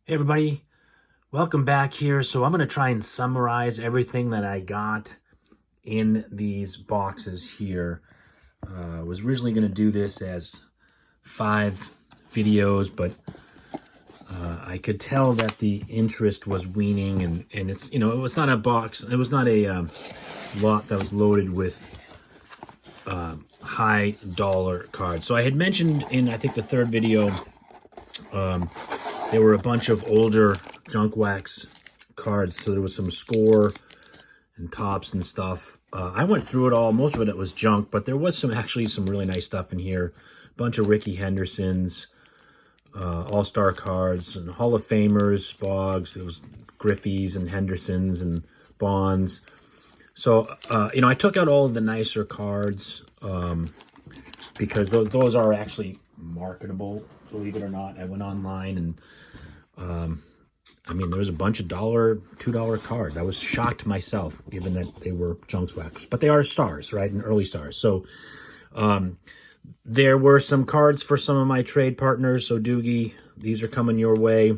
Hey everybody, welcome back here. So I'm going to try and summarize everything that I got in these boxes here. I was originally going to do this as 5 videos, but I could tell that the interest was weaning, and it's, it was not a box, it was not a lot that was loaded with high dollar cards. So I had mentioned in, I think, the 3rd video, there were a bunch of older junk wax cards. So there was some Score and Tops and stuff. I went through it all. Most of it was junk, but there was actually some really nice stuff in here. A bunch of Rickey Hendersons, All-Star cards, and Hall of Famers, Boggs. It was Griffeys and Hendersons and Bonds. So, I took out all of the nicer cards because those are actually marketable, believe it or not. I went online and there was a bunch of $2 cards. I was shocked myself, given that they were junk wax, but they are stars, right? And early stars. So there were some cards for some of my trade partners. So Doogie, these are coming your way.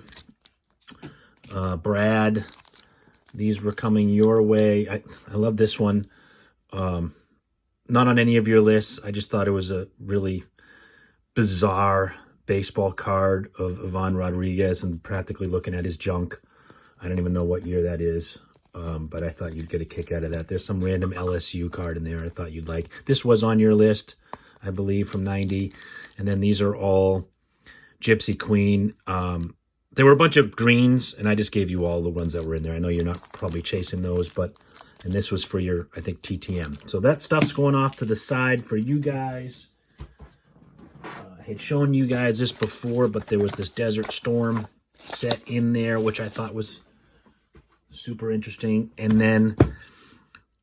Brad, these were coming your way. I love this one. Not on any of your lists. I just thought it was a really bizarre baseball card of Ivan Rodriguez, and practically looking at his junk. I don't even know what year that is, but I thought you'd get a kick out of that. There's some random LSU card in there I thought you'd like. This was on your list, I believe, from 90. And then these are all Gypsy Queen. There were a bunch of greens, and I just gave you all the ones that were in there. I know you're not probably chasing those, and this was for your, I think, TTM. So that stuff's going off to the side for you guys. I had shown you guys this before, but there was this Desert Storm set in there, which I thought was super interesting. And then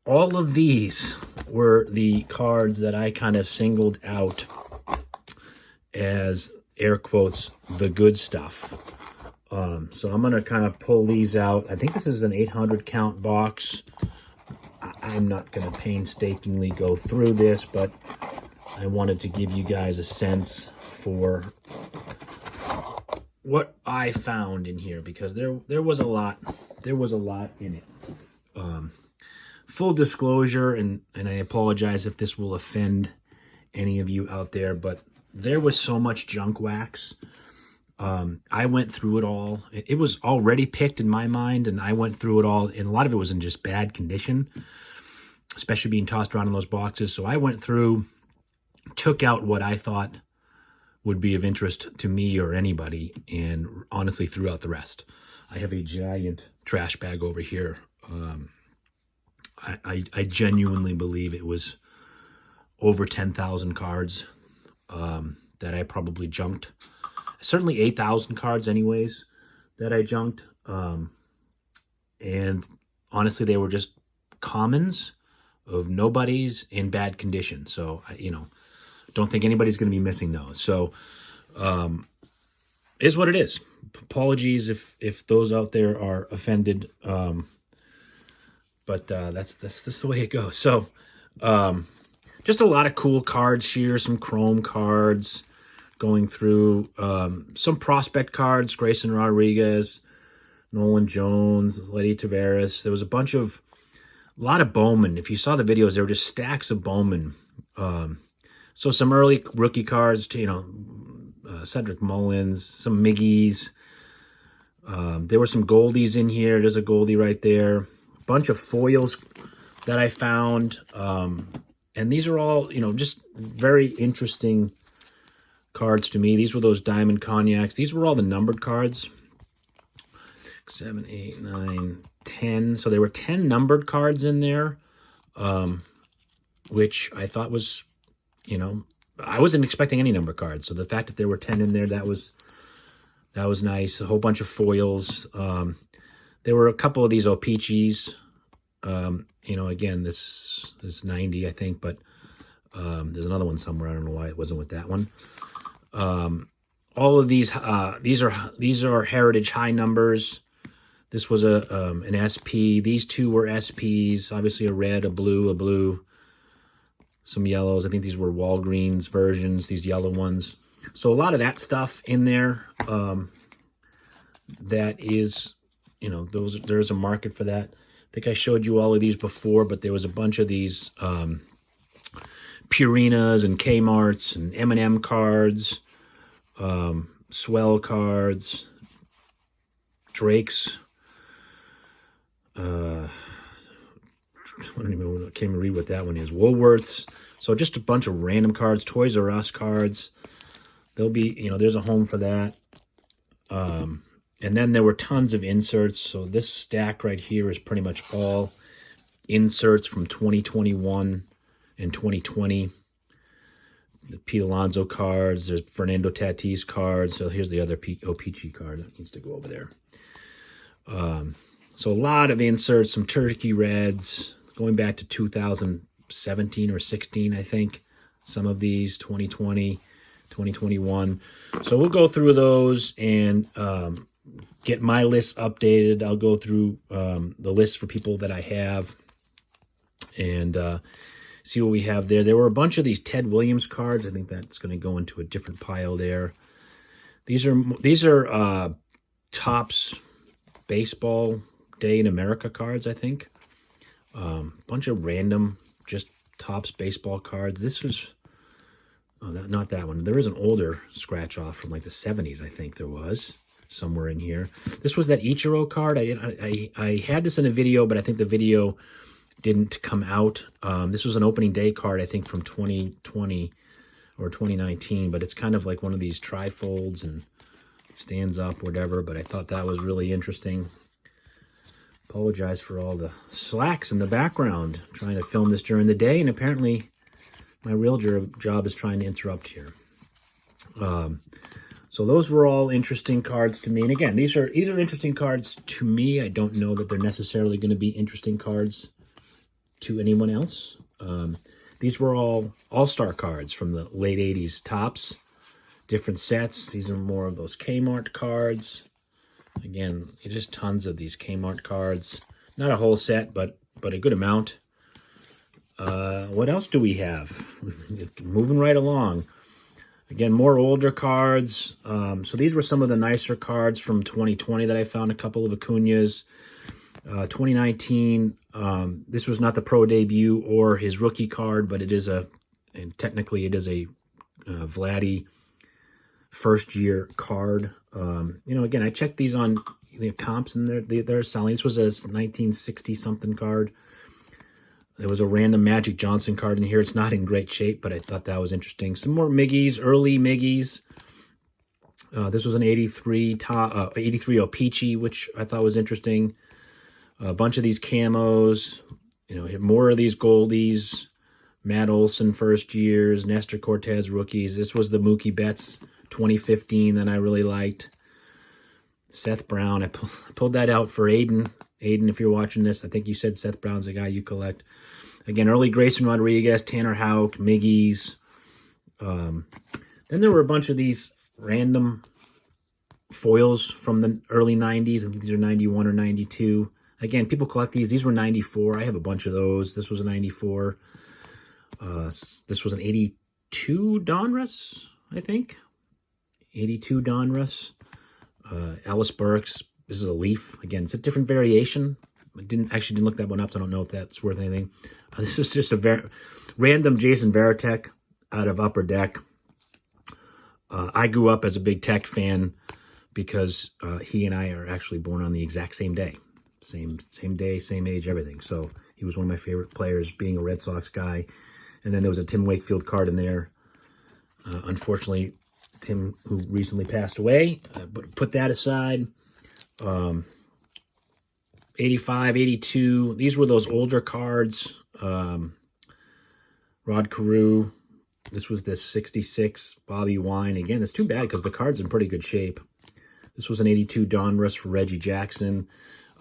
all of these were the cards that I kind of singled out as, air quotes, the good stuff. So I'm going to kind of pull these out. I think this is an 800 count box. I'm not going to painstakingly go through this, but I wanted to give you guys a sense for what I found in here, because there was a lot. There was a lot in it. Full disclosure, and I apologize if this will offend any of you out there, but there was so much junk wax. I went through it all. It was already picked in my mind, and I went through it all, and a lot of it was in just bad condition, especially being tossed around in those boxes. So I went through, took out what I thought would be of interest to me or anybody, and honestly threw out the rest. I have a giant trash bag over here. I genuinely believe it was over 10,000 cards that I probably junked. Certainly 8,000 cards anyways that I junked. And honestly, they were just commons of nobodies in bad condition. So, don't think anybody's going to be missing those. So, is what it is. Apologies if those out there are offended. But that's just the way it goes. So, just a lot of cool cards here. Some chrome cards going through. Some prospect cards. Grayson Rodriguez, Nolan Jones, Letty Tavares. There was a lot of Bowman. If you saw the videos, there were just stacks of Bowman. So some early rookie cards, Cedric Mullins, some Miggies. There were some Goldies in here. There's a Goldie right there. A bunch of foils that I found. And these are all, just very interesting cards to me. These were those Diamond Cognacs. These were all the numbered cards. 7, 8, 9, 10. So there were 10 numbered cards in there, which I thought was, I wasn't expecting any number cards. So the fact that there were 10 in there, that was nice. A whole bunch of foils. There were a couple of these O-Pee-Chees. Again, this is 90, I think, but there's another one somewhere. I don't know why it wasn't with that one. All of these are Heritage high numbers. This was an SP. These two were SPs. Obviously a red, a blue, some yellows. I think these were Walgreens versions, these yellow ones. So a lot of that stuff in there. that is, there's a market for that. I think I showed you all of these before, but there was a bunch of these Purinas and Kmarts and M&M cards, Swell cards, Drake's. I can't even read what that one is. Woolworths. So just a bunch of random cards. Toys R Us cards. There'll be, there's a home for that. And then there were tons of inserts. So this stack right here is pretty much all inserts from 2021 and 2020. The Pete Alonso cards. There's Fernando Tatis cards. So here's the other O-Pee-Chee card that needs to go over there. So a lot of inserts, some Turkey Reds, going back to 2017 or 16, I think. Some of these, 2020, 2021. So we'll go through those and get my list updated. I'll go through the list for people that I have and see what we have there. There were a bunch of these Ted Williams cards. I think that's going to go into a different pile there. These are Topps Baseball Day in America cards, I think. Bunch of random, just Topps baseball cards. This was, not that one. There is an older scratch off from like the 70s, I think there was somewhere in here. This was that Ichiro card. I had this in a video, but I think the video didn't come out. This was an opening day card, I think, from 2020 or 2019, but it's kind of like one of these trifolds and stands up, whatever, but I thought that was really interesting. Apologize for all the slacks in the background. I'm trying to film this during the day, and apparently my real job is trying to interrupt here. So those were all interesting cards to me. And again, these are interesting cards to me. I don't know that they're necessarily going to be interesting cards to anyone else. These were all All-Star cards from the late 80s Topps. Different sets. These are more of those Kmart cards. Again, just tons of these Kmart cards. Not a whole set, but a good amount. What else do we have? Moving right along. Again, more older cards. So these were some of the nicer cards from 2020 that I found. A couple of Acuñas. 2019, this was not the pro debut or his rookie card, but it is and technically it is a Vladdy first year card. Again, I checked these on comps and they're selling. This was a 1960 something card. There was a random Magic Johnson card in here. It's not in great shape, but I thought that was interesting. Some more Miggies, early Miggies. This was an 83 O-Pee-Chee, which I thought was interesting. A bunch of these camos, more of these Goldies, Matt Olson first years, Nestor Cortez rookies. This was the Mookie Betts 2015 that I really liked. Seth Brown, I pulled that out for Aiden. Aiden, if you're watching this, I think you said Seth Brown's the guy you collect. Again, early Grayson Rodriguez, Tanner Houck, Miggies. Then there were a bunch of these random foils from the early 90s. I think these are 91 or 92. Again, people collect these. These were 94. I have a bunch of those. This was a 94. This was an 82 Donruss, I think. 82 Donruss. Ellis Burks. This is a Leaf. Again, it's a different variation. I didn't look that one up, so I don't know if that's worth anything. This is just a random Jason Varitek out of Upper Deck. I grew up as a big Tech fan because he and I are actually born on the exact same day. Same day, same age, everything. So he was one of my favorite players, being a Red Sox guy. And then there was a Tim Wakefield card in there. Unfortunately, Tim, who recently passed away, but put that aside. 85, 82. These were those older cards. Rod Carew. This was the 66 Bobby Wine. Again, it's too bad because the card's in pretty good shape. This was an 82 Donruss for Reggie Jackson.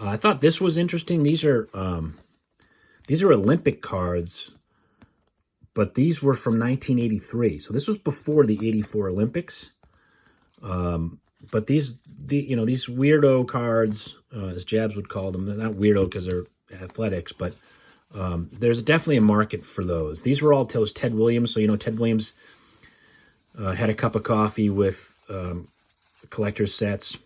I thought this was interesting. These are Olympic cards, but these were from 1983. So this was before the 84 Olympics. But these weirdo cards, as Jabs would call them, they're not weirdo because they're athletics, but there's definitely a market for those. These were all Ted Williams. So, Ted Williams had a cup of coffee with collector's sets.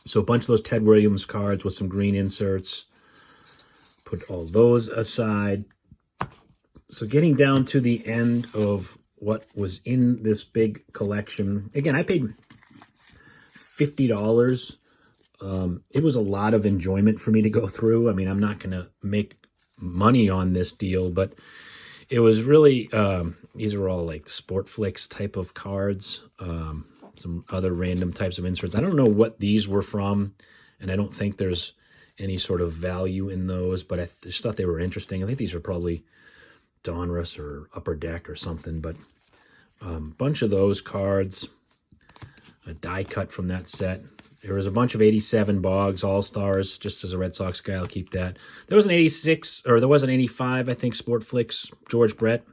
So a bunch of those Ted Williams cards with some green inserts. Put all those aside. So getting down to the end of what was in this big collection. Again, I paid $50. It was a lot of enjoyment for me to go through. I mean, I'm not going to make money on this deal, but it was really, these are all like Sportflix type of cards, some other random types of inserts. I don't know what these were from, and I don't think there's any sort of value in those, but I just thought they were interesting. I think these are probably Donruss or Upper Deck or something, but a bunch of those cards, a die cut from that set. There was a bunch of 87 Boggs All-Stars, just as a Red Sox guy, I'll keep that. There was an 86, or there was an 85, I think, Sportflix, George Brett.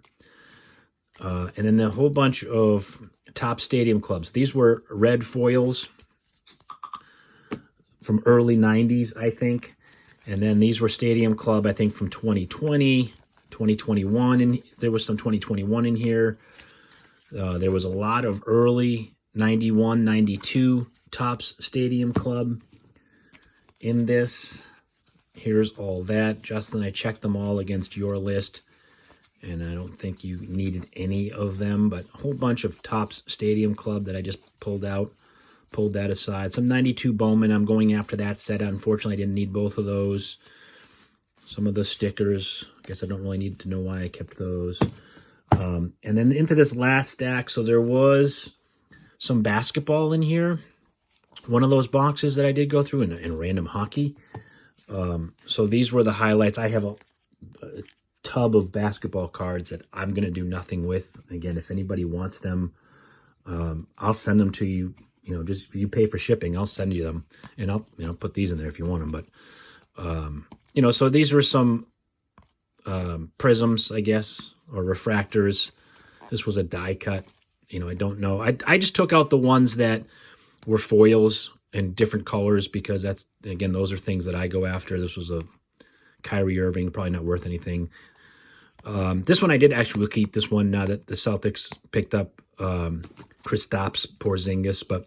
And then a whole bunch of Topps Stadium Clubs. These were red foils from early 90s, I think. And then these were Stadium Club, I think, from 2020, 2021. And there was some 2021 in here. There was a lot of early 91, 92 Topps Stadium Club in this. Here's all that. Justin, I checked them all against your list, and I don't think you needed any of them, but a whole bunch of Topps Stadium Club that I just pulled that aside. Some 92 Bowman. I'm going after that set. Unfortunately, I didn't need both of those. Some of the stickers. I guess I don't really need to know why I kept those. And then into this last stack. So there was some basketball in here. One of those boxes that I did go through in random hockey. So these were the highlights. I have a tub of basketball cards that I'm going to do nothing with. Again, if anybody wants them, I'll send them to you. You know, just if you pay for shipping, I'll send you them. And I'll, put these in there if you want them. But, so these were some prisms, I guess, or refractors. This was a die cut. I don't know. I just took out the ones that were foils in different colors because that's, again, those are things that I go after. This was a Kyrie Irving, probably not worth anything. This one I did actually keep this one now that the Celtics picked up Kristaps Porzingis, but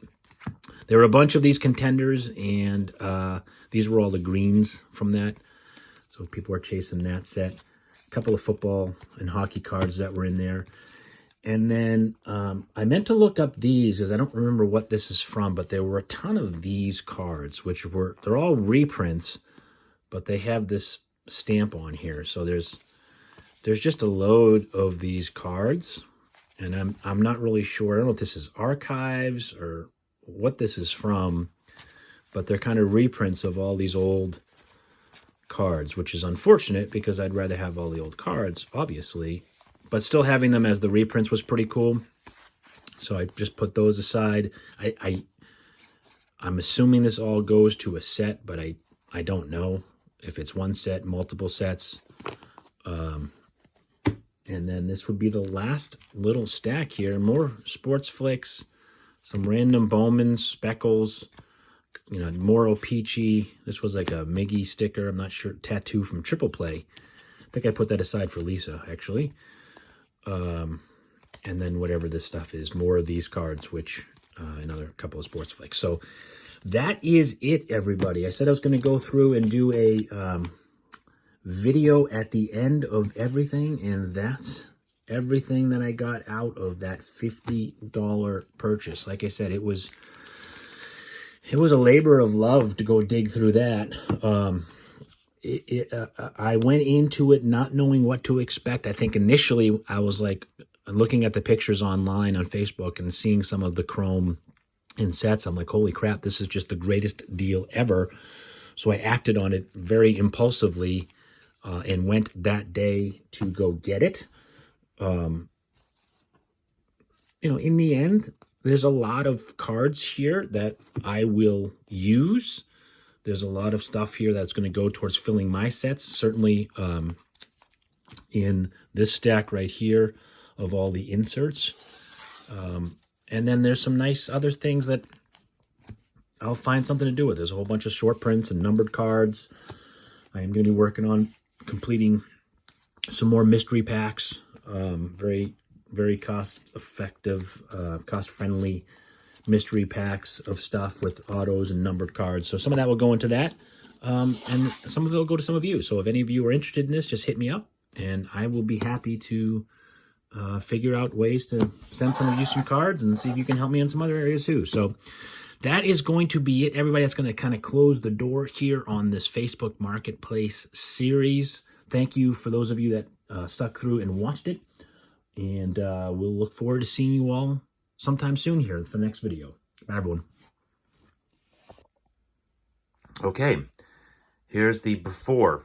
there were a bunch of these contenders, and these were all the greens from that. So people are chasing that set. A couple of football and hockey cards that were in there. And then I meant to look up these because I don't remember what this is from, but there were a ton of these cards, they're all reprints, but they have this stamp on here. So there's just a load of these cards, and I'm not really sure. I don't know if this is archives or what this is from, but they're kind of reprints of all these old cards, which is unfortunate because I'd rather have all the old cards, obviously. But still having them as the reprints was pretty cool. So I just put those aside. I'm assuming this all goes to a set, but I don't know if it's one set, multiple sets. And then this would be the last little stack here. More Sportflix, some random Bowman, Speckles, more O-Pee-Chee. This was like a Miggy sticker. I'm not sure. Tattoo from Triple Play. I think I put that aside for Lisa, actually. And then whatever this stuff is, more of these cards, which another couple of Sportflix. So that is it, everybody. I said I was going to go through and do a video at the end of everything, and that's everything that I got out of that $50 purchase. Like I said, it was a labor of love to go dig through that. I went into it not knowing what to expect. I think initially I was like looking at the pictures online on Facebook and seeing some of the chrome in sets. I'm like, holy crap, this is just the greatest deal ever. So I acted on it very impulsively and went that day to go get it. In the end, there's a lot of cards here that I will use. There's a lot of stuff here that's going to go towards filling my sets. Certainly in this stack right here of all the inserts. And then there's some nice other things that I'll find something to do with. There's a whole bunch of short prints and numbered cards. I am going to be working on completing some more mystery packs. Very, very cost-effective, cost-friendly mystery packs of stuff with autos and numbered cards. So some of that will go into that, and some of it will go to some of you. So if any of you are interested in this, just hit me up, and I will be happy to figure out ways to send some of you some cards and see if you can help me in some other areas too. So that is going to be it, everybody. That's going to kind of close the door here on this Facebook Marketplace series. Thank you for those of you that stuck through and watched it. And we'll look forward to seeing you all sometime soon here for the next video. Bye, everyone. Okay, here's the before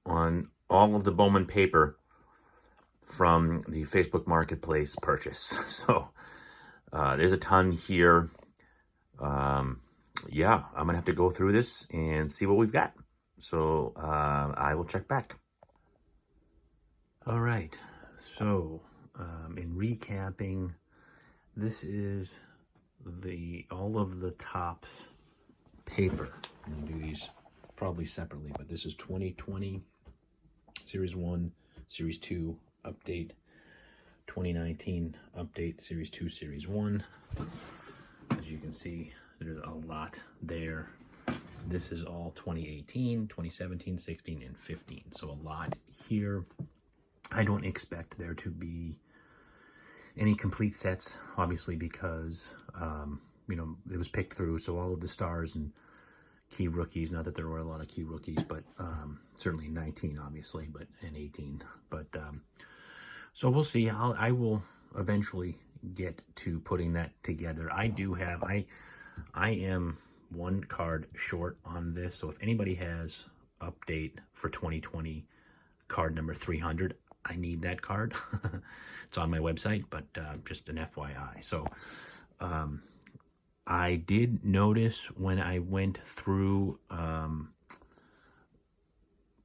on all of the Bowman paper from the Facebook Marketplace purchase. So there's a ton here. Yeah, I'm gonna have to go through this and see what we've got. So I will check back. All right, so in recapping, this is all of the Topps paper. I'm gonna do these probably separately, but this is 2020 Series 1, Series 2 update, 2019 update, Series 2, Series 1. As you can see, there's a lot there. This is all 2018, 2017, 16, and 15. So a lot here. I don't expect there to be any complete sets, obviously, because, you know, it was picked through. So all of the stars and key rookies, not that there were a lot of key rookies, but certainly 19, obviously, but and 18. But so we'll see. I will eventually get to putting that together. I do have, I am one card short on this. So if anybody has update for 2020 card number 300, I need that card. It's on my website, but just an FYI. So I did notice when I went through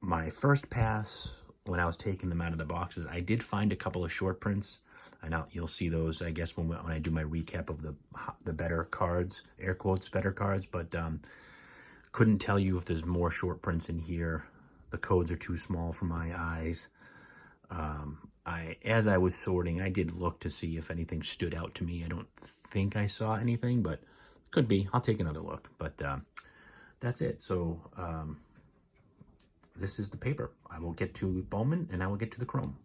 my first pass, when I was taking them out of the boxes, I did find a couple of short prints. And you'll see those, I guess, when I do my recap of the better cards, air quotes, better cards. But couldn't tell you if there's more short prints in here. The codes are too small for my eyes. As I was sorting, I did look to see if anything stood out to me. I don't think I saw anything, but could be. I'll take another look. But that's it. So this is the paper. I will get to Bowman, and I will get to the Chrome.